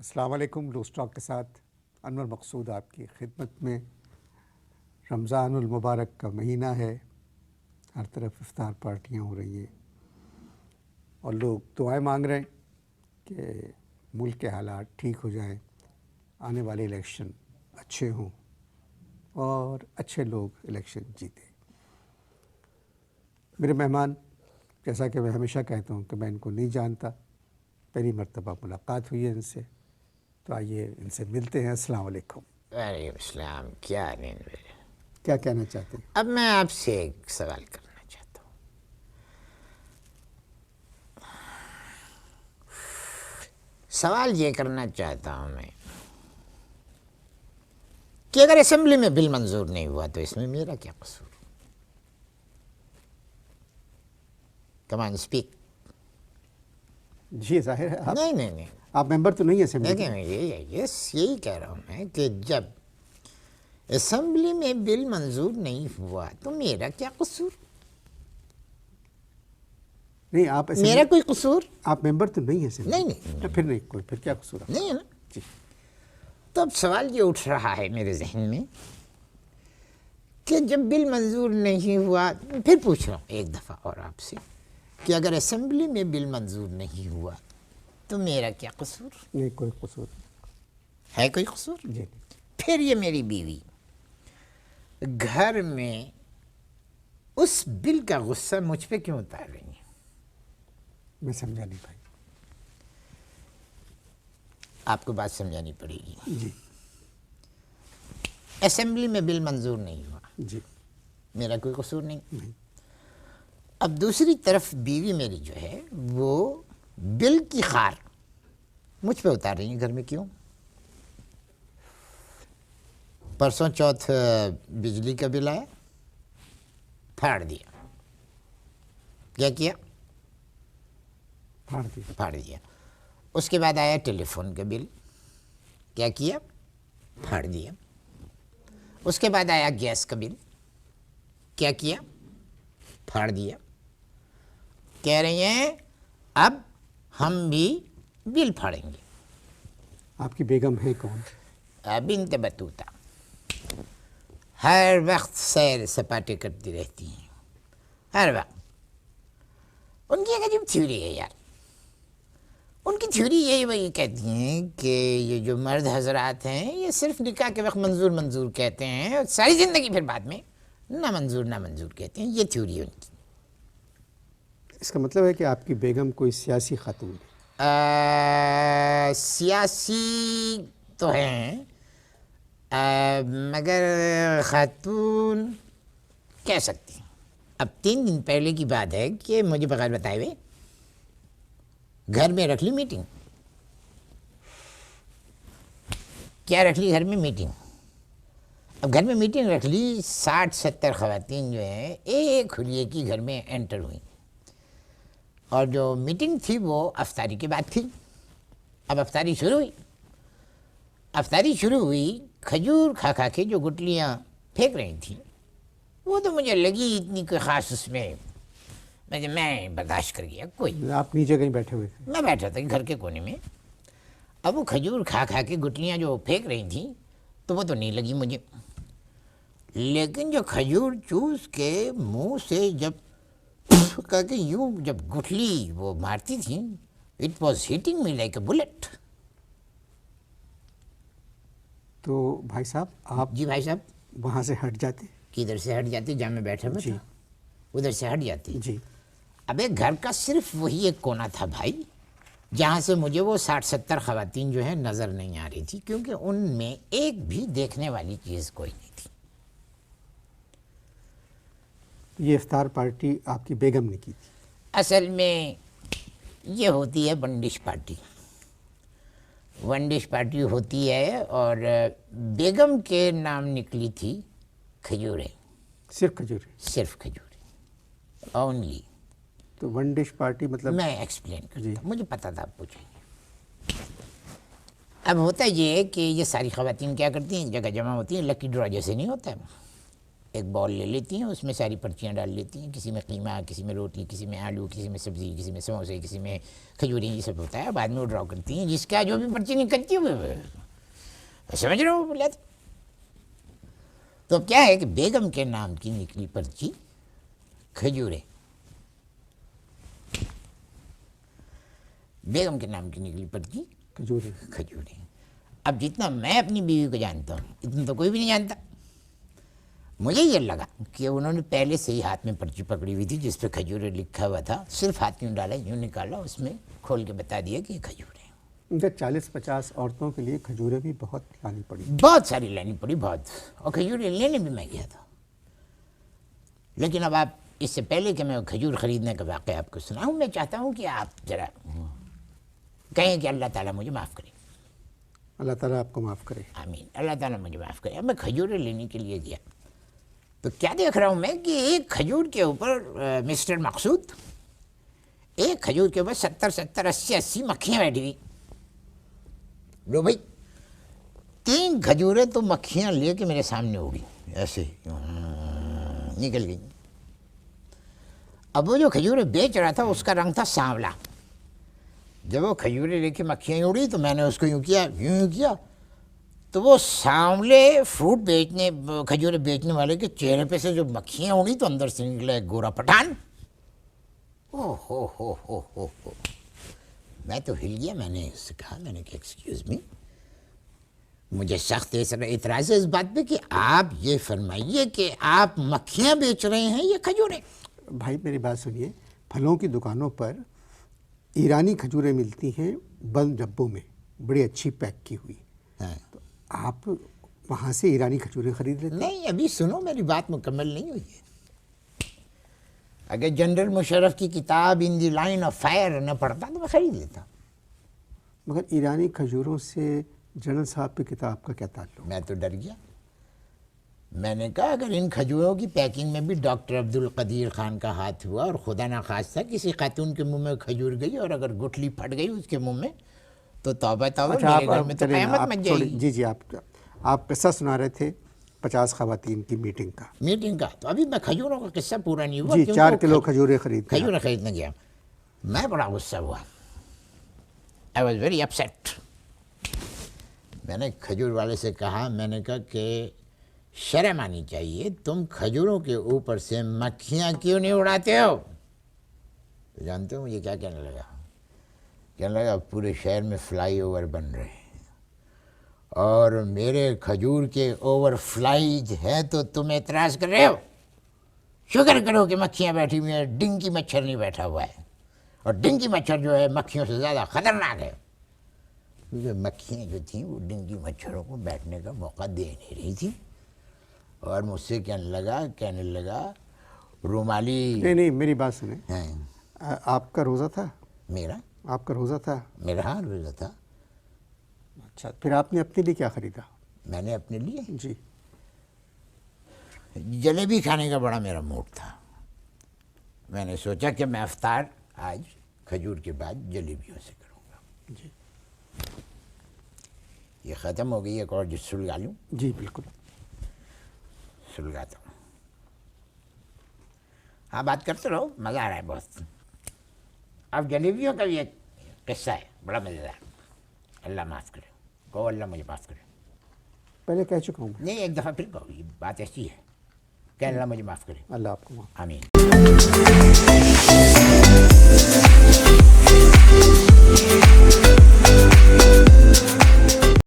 السلام علیکم. Loose talk کے ساتھ انور مقصود آپ کی خدمت میں. رمضان المبارک کا مہینہ ہے، ہر طرف افطار پارٹیاں ہو رہی ہیں اور لوگ دعائیں مانگ رہے ہیں کہ ملک کے حالات ٹھیک ہو جائیں، آنے والے الیکشن اچھے ہوں اور اچھے لوگ الیکشن جیتیں. میرے مہمان، جیسا کہ میں ہمیشہ کہتا ہوں کہ میں ان کو نہیں جانتا، پہلی مرتبہ ملاقات ہوئی ہے ان سے، تو آئیے ان سے ملتے ہیں. السلام علیکم. وعلیکم السلام. کیا کہنا چاہتے ہیں؟ اب میں آپ سے ایک سوال کرنا چاہتا ہوں. سوال یہ کرنا چاہتا ہوں میں کہ اگر اسمبلی میں بل منظور نہیں ہوا تو اس میں میرا کیا قصور؟ کمان اسپیک. جی ظاہر ہے نہیں آپ ممبر تو نہیں ہیں اسمبلی کے. دیکھیں، یہی کہہ رہا ہوں میں کہ جب اسمبلی میں بل منظور نہیں ہوا تو میرا کیا قصور؟ نہیں، آپ میرا کوئی قصور آپ ممبر تو نہیں ہیں اسمبلی. نہیں تو پھر کیا قصور ہے؟ نہیں ہے نا. جی. تو اب سوال یہ اٹھ رہا ہے میرے ذہن میں کہ جب بل منظور نہیں ہوا، پھر پوچھ رہا ہوں ایک دفعہ اور آپ سے کہ اگر اسمبلی میں بل منظور نہیں ہوا تو میرا کیا قصور؟ نہیں، کوئی قصور ہے کوئی قصور؟ جی. پھر یہ میری بیوی گھر میں اس بل کا غصہ مجھ پہ کیوں اتار رہی ہیں؟ میں سمجھا نہیں بھائی. آپ کو بات سمجھانی پڑے گی. جی اسمبلی میں بل منظور نہیں ہوا، جی. میرا کوئی قصور نہیں. نہیں. اب دوسری طرف بیوی میری جو ہے وہ بل کی خار مجھ پہ اتار رہی ہیں گھر میں. کیوں؟ پرسوں چوتھ بجلی کا بل آیا، پھاڑ دیا. کیا پھاڑ دیا. اس کے بعد آیا ٹیلی فون کا بل، کیا پھاڑ دیا. اس کے بعد آیا گیس کا بل، کیا پھاڑ دیا. کہہ رہی ہیں اب ہم بھی بل پھاڑیں گے. آپ کی بیگم ہے کون؟ بنت بطوطہ ہر وقت سیر سپاٹے کرتی رہتی ہیں، ہر وقت. ان کی ایک عجیب تھیوری ہے یار. ان کی تھیوری یہی کہتی ہیں کہ یہ جو مرد حضرات ہیں یہ صرف نکاح کے وقت منظور کہتے ہیں اور ساری زندگی پھر بعد میں نہ منظور کہتے ہیں. یہ تھیوری ہے ان کی. اس کا مطلب ہے کہ آپ کی بیگم کوئی سیاسی خاتون ہے؟ سیاسی تو ہیں مگر خاتون کہہ سکتی ہیں. اب 3 دن پہلے کی بات ہے کہ مجھے بغیر بتائے ہوئے گھر میں رکھ لی میٹنگ. کیا رکھ لی؟ گھر میں میٹنگ. اب گھر میں میٹنگ رکھ لی، 60-70 خواتین جو ہیں ایک کھلیے کی گھر میں انٹر ہوئیں. اور جو میٹنگ تھی وہ افطاری کے بعد تھی. اب افطاری شروع ہوئی. کھجور کھا کے جو گٹلیاں پھینک رہی تھیں وہ تو مجھے لگی اتنی کوئی خاص، اس میں میں برداشت کر گیا. کوئی، آپ نیچے کہیں بیٹھے ہوئے تھے؟ میں بیٹھا تھا گھر کے کونے میں. اب وہ کھجور کھا کے گٹلیاں جو پھینک رہی تھیں تو وہ تو نہیں لگی مجھے، لیکن جو کھجور چوس کے منہ سے جب کہا کہ یوں جب گٹھلی وہ مارتی تھیں، it was hitting me like a Bullet. تو بھائی صاحب آپ جی بھائی صاحب. وہاں سے ہٹ جاتے؟ کدھر سے ہٹ جاتے؟ جہاں میں بیٹھا ہوا تھا ادھر سے ہٹ جاتے. جی. اب ایک گھر کا صرف وہی ایک کونا تھا بھائی جہاں سے مجھے وہ 60-70 خواتین جو ہیں نظر نہیں آ رہی تھی، کیونکہ ان میں ایک بھی دیکھنے والی چیز کوئی نہیں تھی. یہ افطار پارٹی آپ کی بیگم نے کی تھی؟ اصل میں یہ ہوتی ہے ون ڈش پارٹی ہوتی ہے، اور بیگم کے نام نکلی تھی کھجوریں. صرف کھجوریں اونلی. تو ون ڈش پارٹی مطلب؟ میں ایکسپلین کرتا ہوں، مجھے پتا تھا آپ پوچھیں گے. اب ہوتا یہ ہے کہ یہ ساری خواتین کیا کرتی ہیں، جگہ جمع ہوتی ہیں، لکی ڈرا جیسے نہیں ہوتا ہے، ایک بال لے لیتی ہیں, اس میں ساری پرچیاں ڈال لیتی ہیں, کسی میں قیمہ, کسی میں روٹی, کسی میں آلو, کسی میں سبزی, کسی میں سموسے, کسی میں کھجوریں, یہ سب ہوتا ہے. بعد میں وہ ڈراؤ کرتی ہیں, جس کا جو بھی پرچی نکلتی ہے سمجھ رہے ہو بولا. تو کیا ہے کہ بیگم کے نام کی نکلی پرچی کھجوریں, بیگم کے نام کی نکلی پرچی کھجوریں. اب جتنا میں اپنی بیوی کو جانتا ہوں اتنا تو کوئی بھی نہیں جانتا. مجھے یہ لگا کہ انہوں نے پہلے سے ہی ہاتھ میں پرچی پکڑی ہوئی تھی جس پہ کھجوریں لکھا ہوا تھا, صرف ہاتھ یوں ڈالا, یوں نکالا, اس میں کھول کے بتا دیا کہ یہ کھجوریں. ان کا 40-50 عورتوں کے لیے کھجوریں بھی بہت لانی پڑی, بہت ساری لانی پڑی, بہت. اور کھجوریں لینے بھی میں گیا تھا. لیکن اب آپ اس سے پہلے کہ میں کھجور خریدنے کا واقعہ آپ کو سناؤں, میں چاہتا ہوں کہ آپ ذرا کہیں کہ اللہ تعالیٰ مجھے معاف کرے. اللہ تعالیٰ آپ کو معاف کرے. آمین. اللہ تعالیٰ مجھے معاف کرے. اب میں کھجوریں لینے کے لیے گیا تو کیا دیکھ رہا ہوں میں کہ ایک کھجور کے اوپر مسٹر مقصود, ایک کھجور کے اوپر 70-80 مکھیاں بیٹھی ہوئی. لو بھائی, 3 کھجوریں تو مکھیاں لے کے میرے سامنے اڑی, ایسے نکل گئی. اب وہ جو کھجوریں بیچ رہا تھا اس کا رنگ تھا سانولا. جب وہ کھجوریں لے کے مکھیاں اڑی تو میں نے اس کو یوں کیا تو وہ سانولے فروٹ بیچنے, کھجوریں بیچنے والے کے چہرے پہ سے جو مکھیاں اڑی تو اندر سے نکلا ایک گورا پٹھان. او ہو ہو ہو ہو ہو, میں تو ہل گیا. میں نے اس سے کہا, میں نے کہا ایکسکیوز می, مجھے سخت اعتراض ہے اس بات پہ کہ آپ یہ فرمائیے کہ آپ مکھیاں بیچ رہے ہیں یا کھجوریں. بھائی میری بات سنیے, پھلوں کی دکانوں پر ایرانی کھجوریں ملتی ہیں بند ڈبوں میں, بڑی اچھی پیک کی ہوئی. تو آپ وہاں سے ایرانی کھجوریں خرید لیتے؟ نہیں, ابھی سنو, میری بات مکمل نہیں ہوئی ہے. اگر جنرل مشرف کی کتاب ان دی لائن آف فائر نہ پڑھتا تو میں خرید لیتا. مگر ایرانی کھجوروں سے جنرل صاحب کی کتاب کا کیا تعلق؟ میں تو ڈر گیا. میں نے کہا اگر ان کھجوروں کی پیکنگ میں بھی ڈاکٹر عبد القدیر خان کا ہاتھ ہوا اور خدا نخواستہ کسی خاتون کے منہ میں کھجور گئی اور اگر گٹھلی پھٹ گئی اس کے منہ میں تو توبہ توبہ, میرے گھر میں تو قیامت مچ جائے گی. جی آپ قصہ سنا رہے تھے 50 خواتین کی میٹنگ کا. تو ابھی میں کھجوروں کا قصہ پورا نہیں ہوا. جی, 4 کلو کھجوریں خریدنے گیا. میں بڑا غصہ ہوا. I was very upset. میں نے کھجور والے سے کہا, میں نے کہا کہ شرم آنی چاہیے, تم کھجوروں کے اوپر سے مکھیاں کیوں نہیں اڑاتے ہو؟ جانتے ہو مجھے کیا کہنے لگا, پورے شہر میں فلائی اوور بن رہے ہیں اور میرے کھجور کے اوور فلائی ہے تو تم اعتراض کر رہے ہو. شکر کرو کہ مکھیاں بیٹھی ہوئی ہیں, ڈنکی مچھر نہیں بیٹھا ہوا ہے. اور ڈنکی مچھر جو ہے مکھیوں سے زیادہ خطرناک ہے, کیونکہ مکھیاں جو تھیں وہ ڈنکی مچھروں کو بیٹھنے کا موقع دے نہیں رہی تھی. اور مجھ سے کہنے لگا رومالی. نہیں, میری بات سنیں. آپ کا روزہ تھا؟ آپ کا روزہ تھا؟ میرا ہاں روزہ تھا. اچھا, پھر آپ نے اپنے لیے کیا خریدا؟ میں نے اپنے لیے جی جلیبی کھانے کا بڑا میرا موڈ تھا. میں نے سوچا کہ میں افطار آج کھجور کے بعد جلیبیوں سے کروں گا. جی, یہ ختم ہو گئی, ایک اور جو سلگا لوں. جی بالکل سلگاتا ہوں. ہاں بات کرتے رہو, مزہ آ رہا ہے بہت. اب جلیبیوں کا بھی ایک قصہ ہے بڑا مزیدار. اللہ معاف کرے, کہو اللہ مجھے معاف کرے. پہلے کہہ چکا ہوں. نہیں, ایک دفعہ پھر کہو, یہ بات ایسی ہے کہ اللہ مجھے معاف کرے. اللہ آپ کو معاف. آمین.